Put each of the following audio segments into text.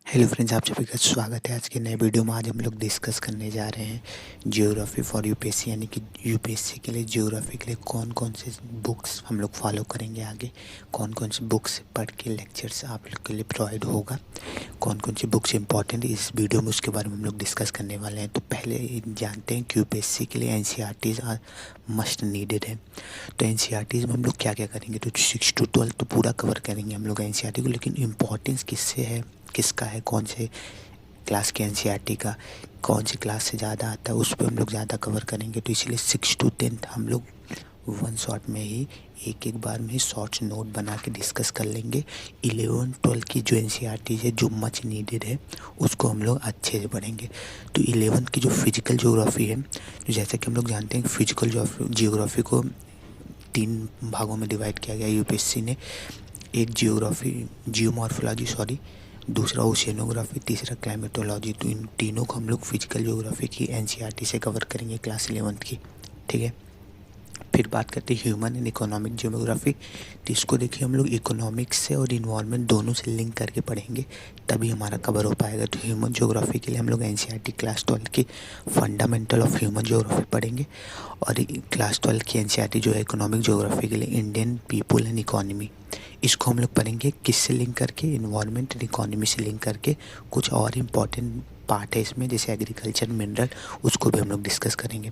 Hello friends, आप सभी का स्वागत है आज के नए वीडियो में। आज हम लोग डिस्कस करने जा रहे हैं ज्योग्राफी फॉर यूपीएससी, यानी कि यूपीएससी के लिए ज्योग्राफी के लिए कौन कौन से बुक्स हम लोग फॉलो करेंगे आगे, कौन कौन सी बुक्स पढ़ के लेक्चर्स आप लोग के लिए प्रोवाइड होगा, कौन कौन सी बुक्स इंपॉर्टेंट इस वीडियो में, उसके बारे में हम लोग डिस्कस करने वाले हैं। तो पहले जानते हैं कि यूपीएससी के लिए एनसीईआरटीज़ मस्ट नीडेड है। तो एनसीईआरटीज़ में हम लोग क्या क्या करेंगे, तो 6 to 12 तो पूरा कवर करेंगे हम लोग एनसीईआरटी को, लेकिन इम्पोर्टेंस किससे है, किसका है, कौन से क्लास के एनसीईआरटी का कौन सी क्लास से ज़्यादा आता है, उस पर हम लोग ज़्यादा कवर करेंगे। तो इसलिए 6 to 10 हम लोग वन शॉट में ही एक बार में ही शॉर्ट्स नोट बना के डिस्कस कर लेंगे। 11-12 की जो एनसीईआरटी है, जो मच नीडेड है, उसको हम लोग अच्छे से पढ़ेंगे। तो 11th की जो फिजिकल ज्योग्राफी है, तो जैसे कि हम लोग जानते हैं फिजिकल ज्योग्राफी को 3 भागों में डिवाइड किया गया यूपीएससी ने। एक जियोमॉर्फोलॉजी, दूसरा ओशियनोग्राफी, तीसरा क्लाइमेटोलॉजी। तो इन तीनों को हम लोग फिजिकल ज्योग्राफी की एनसीईआरटी से कवर करेंगे क्लास 11th की, ठीक है। फिर बात करते हैं ह्यूमन एंड इकोनॉमिक ज्योग्राफी। तो इसको देखिए हम लोग इकोनॉमिक्स से और इन्वायरमेंट दोनों से लिंक करके पढ़ेंगे, तभी हमारा कवर हो पाएगा। तो ह्यूमन ज्योग्राफी के लिए हम लोग एनसीईआरटी क्लास 12 की फंडामेंटल ऑफ ह्यूमन ज्योग्राफी पढ़ेंगे, और क्लास 12 की एनसीईआरटी जो है इकोनॉमिक ज्योग्राफी के लिए इंडियन पीपल एंड इकोनॉमी, इसको हम लोग पढ़ेंगे किससे लिंक करके, इन्वायरमेंट एंड इकोनॉमी से लिंक करके। कुछ और इम्पॉर्टेंट पार्ट है इसमें, जैसे एग्रीकल्चर, मिनरल, उसको भी हम लोग डिस्कस करेंगे।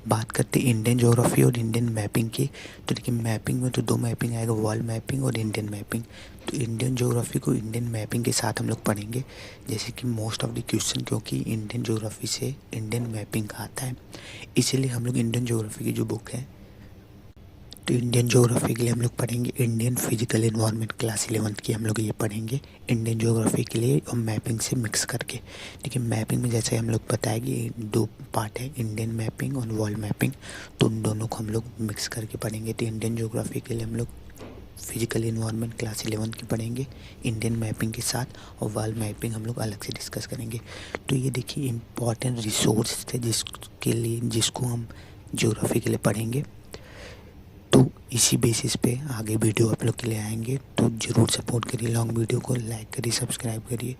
बात करते हैं इंडियन ज्योग्राफी और इंडियन मैपिंग की। तो देखिए मैपिंग में तो 2 मैपिंग आएगा, वर्ल्ड मैपिंग और इंडियन मैपिंग। तो इंडियन ज्योग्राफी को इंडियन मैपिंग के साथ हम लोग पढ़ेंगे, जैसे कि मोस्ट ऑफ द क्वेश्चन, क्योंकि इंडियन ज्योग्राफी से इंडियन मैपिंग का आता है, इसीलिए हम लोग इंडियन ज्योग्राफी की जो बुक है, तो इंडियन ज्योग्राफी के लिए हम लोग पढ़ेंगे Indian physical environment class 11th की, हम लोग ये पढ़ेंगे इंडियन ज्योग्राफी के लिए, और मैपिंग से मिक्स करके। देखिए मैपिंग में जैसे हम लोग बताया कि 2 पार्ट है, इंडियन मैपिंग और वर्ल्ड मैपिंग, तो उन दोनों को हम लोग मिक्स करके पढ़ेंगे। तो इंडियन ज्योग्राफी के लिए हम लोग फिजिकल एनवायरनमेंट क्लास 11th की पढ़ेंगे इंडियन मैपिंग के साथ, और वर्ल्ड मैपिंग हम लोग अलग से डिस्कस करेंगे। तो ये देखिए इम्पॉर्टेंट रिसोर्स थे जिसके लिए, जिसको हम ज्योग्राफी के लिए पढ़ेंगे। तो इसी बेसिस पे आगे वीडियो आप लोग के लिए आएंगे, तो ज़रूर सपोर्ट करिए, लॉन्ग वीडियो को लाइक करिए, सब्सक्राइब करिए।